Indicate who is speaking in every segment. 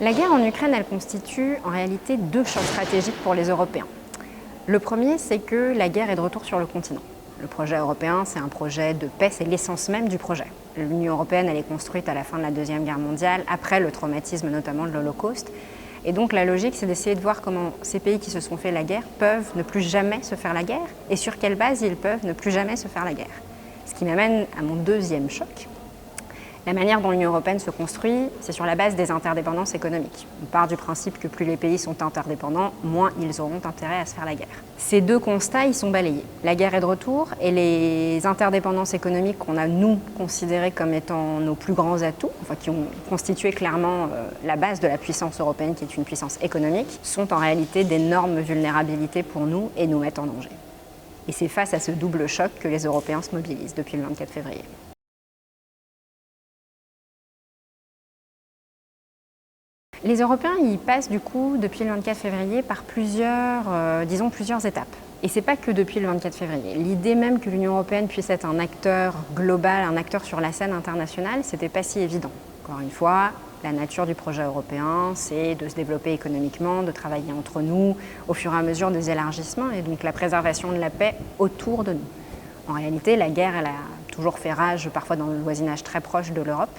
Speaker 1: La guerre en Ukraine, elle constitue en réalité deux chocs stratégiques pour les Européens. Le premier, c'est que la guerre est de retour sur le continent. Le projet européen, c'est un projet de paix, c'est l'essence même du projet. L'Union européenne, elle est construite à la fin de la Deuxième Guerre mondiale, après le traumatisme notamment de l'Holocauste. Et donc la logique, c'est d'essayer de voir comment ces pays qui se sont fait la guerre peuvent ne plus jamais se faire la guerre et sur quelle base ils peuvent ne plus jamais se faire la guerre. Ce qui m'amène à mon deuxième choc. La manière dont l'Union européenne se construit, c'est sur la base des interdépendances économiques. On part du principe que plus les pays sont interdépendants, moins ils auront intérêt à se faire la guerre. Ces deux constats, ils sont balayés. La guerre est de retour et les interdépendances économiques qu'on a, nous, considérées comme étant nos plus grands atouts, enfin qui ont constitué clairement la base de la puissance européenne, qui est une puissance économique, sont en réalité d'énormes vulnérabilités pour nous et nous mettent en danger. Et c'est face à ce double choc que les Européens se mobilisent depuis le 24 février. Les Européens, ils passent du coup, depuis le 24 février, par plusieurs étapes. Et c'est pas que depuis le 24 février. L'idée même que l'Union européenne puisse être un acteur global, un acteur sur la scène internationale, c'était pas si évident. Encore une fois, la nature du projet européen, c'est de se développer économiquement, de travailler entre nous, au fur et à mesure des élargissements, et donc la préservation de la paix autour de nous. En réalité, la guerre, elle a toujours fait rage, parfois dans le voisinage très proche de l'Europe.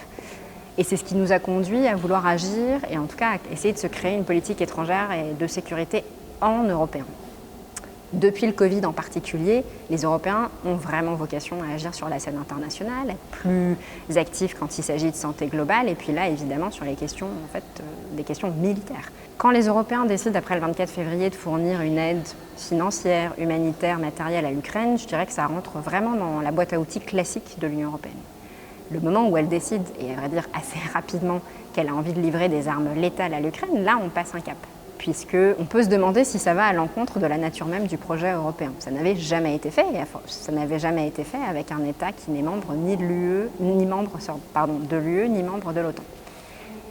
Speaker 1: Et c'est ce qui nous a conduit à vouloir agir et en tout cas à essayer de se créer une politique étrangère et de sécurité en européen. Depuis le Covid en particulier, les Européens ont vraiment vocation à agir sur la scène internationale, être plus actifs quand il s'agit de santé globale et puis là évidemment sur les questions, des questions militaires. Quand les Européens décident après le 24 février de fournir une aide financière, humanitaire, matérielle à l'Ukraine, je dirais que ça rentre vraiment dans la boîte à outils classique de l'Union européenne. Le moment où elle décide, et à vrai dire assez rapidement, qu'elle a envie de livrer des armes létales à l'Ukraine, là on passe un cap. Puisqu'on peut se demander si ça va à l'encontre de la nature même du projet européen. Ça n'avait jamais été fait, ça n'avait jamais été fait avec un État qui n'est membre ni de l'UE, ni membre de l'OTAN.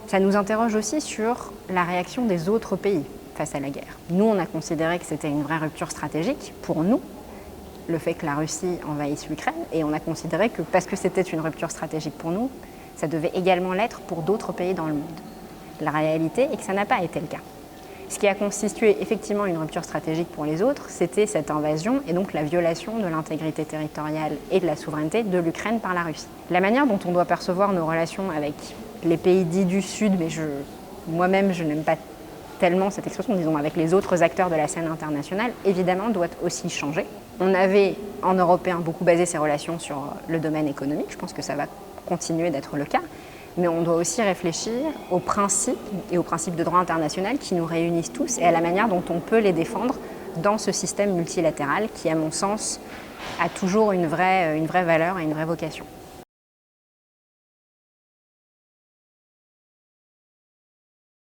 Speaker 1: Ça nous interroge aussi sur la réaction des autres pays face à la guerre. Nous, on a considéré que c'était une vraie rupture stratégique pour nous, le fait que la Russie envahisse l'Ukraine, et on a considéré que parce que c'était une rupture stratégique pour nous, ça devait également l'être pour d'autres pays dans le monde. La réalité est que ça n'a pas été le cas. Ce qui a constitué effectivement une rupture stratégique pour les autres, c'était cette invasion et donc la violation de l'intégrité territoriale et de la souveraineté de l'Ukraine par la Russie. La manière dont on doit percevoir nos relations avec les pays dits du Sud, mais moi-même je n'aime pas tellement cette expression, disons avec les autres acteurs de la scène internationale, évidemment doit aussi changer. On avait en Européen beaucoup basé ces relations sur le domaine économique, je pense que ça va continuer d'être le cas, mais on doit aussi réfléchir aux principes et aux principes de droit international qui nous réunissent tous et à la manière dont on peut les défendre dans ce système multilatéral qui, à mon sens, a toujours une vraie valeur et une vraie vocation.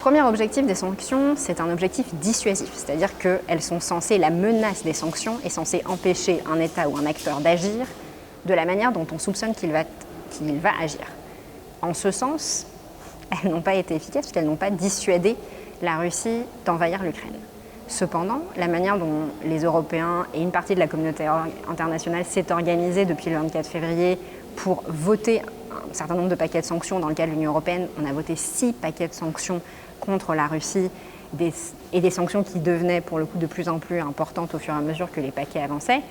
Speaker 1: Le premier objectif des sanctions, c'est un objectif dissuasif, c'est-à-dire qu'elles sont censées, la menace des sanctions est censée empêcher un État ou un acteur d'agir de la manière dont on soupçonne qu'il va agir. En ce sens, elles n'ont pas été efficaces parce qu'elles n'ont pas dissuadé la Russie d'envahir l'Ukraine. Cependant, la manière dont les Européens et une partie de la communauté internationale s'est organisée depuis le 24 février pour voter un certain nombre de paquets de sanctions, dans le cas de l'Union européenne, on a voté 6 paquets de sanctions contre la Russie et des sanctions qui devenaient pour le coup de plus en plus importantes au fur et à mesure que les paquets avançaient,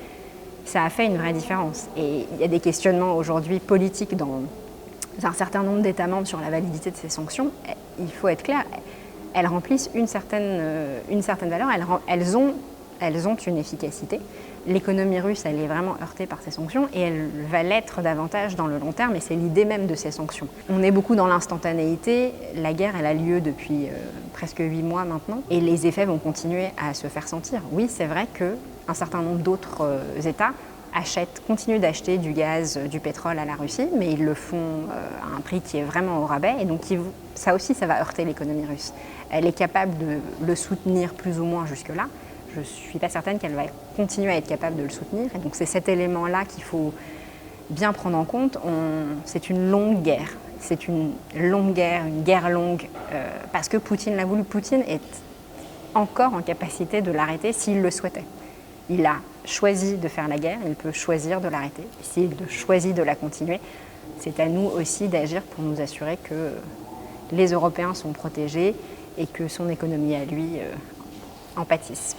Speaker 1: ça a fait une vraie différence. Et il y a des questionnements aujourd'hui politiques dans un certain nombre d'États membres sur la validité de ces sanctions. Il faut être clair, elles remplissent une certaine valeur, elles ont une efficacité. L'économie russe, elle est vraiment heurtée par ces sanctions et elle va l'être davantage dans le long terme et c'est l'idée même de ces sanctions. On est beaucoup dans l'instantanéité, la guerre elle a lieu depuis presque 8 mois maintenant et les effets vont continuer à se faire sentir. Oui, c'est vrai qu'un certain nombre d'autres États continuent d'acheter du gaz, du pétrole à la Russie, mais ils le font à un prix qui est vraiment au rabais et donc ça aussi ça va heurter l'économie russe. Elle est capable de le soutenir plus ou moins jusque-là. Je ne suis pas certaine qu'elle va continuer à être capable de le soutenir. Et donc c'est cet élément-là qu'il faut bien prendre en compte. C'est une longue guerre. C'est une guerre longue, parce que Poutine l'a voulu. Poutine est encore en capacité de l'arrêter s'il le souhaitait. Il a choisi de faire la guerre, il peut choisir de l'arrêter. S'il choisit de la continuer, c'est à nous aussi d'agir pour nous assurer les Européens sont protégés et que son économie à lui en pâtisse.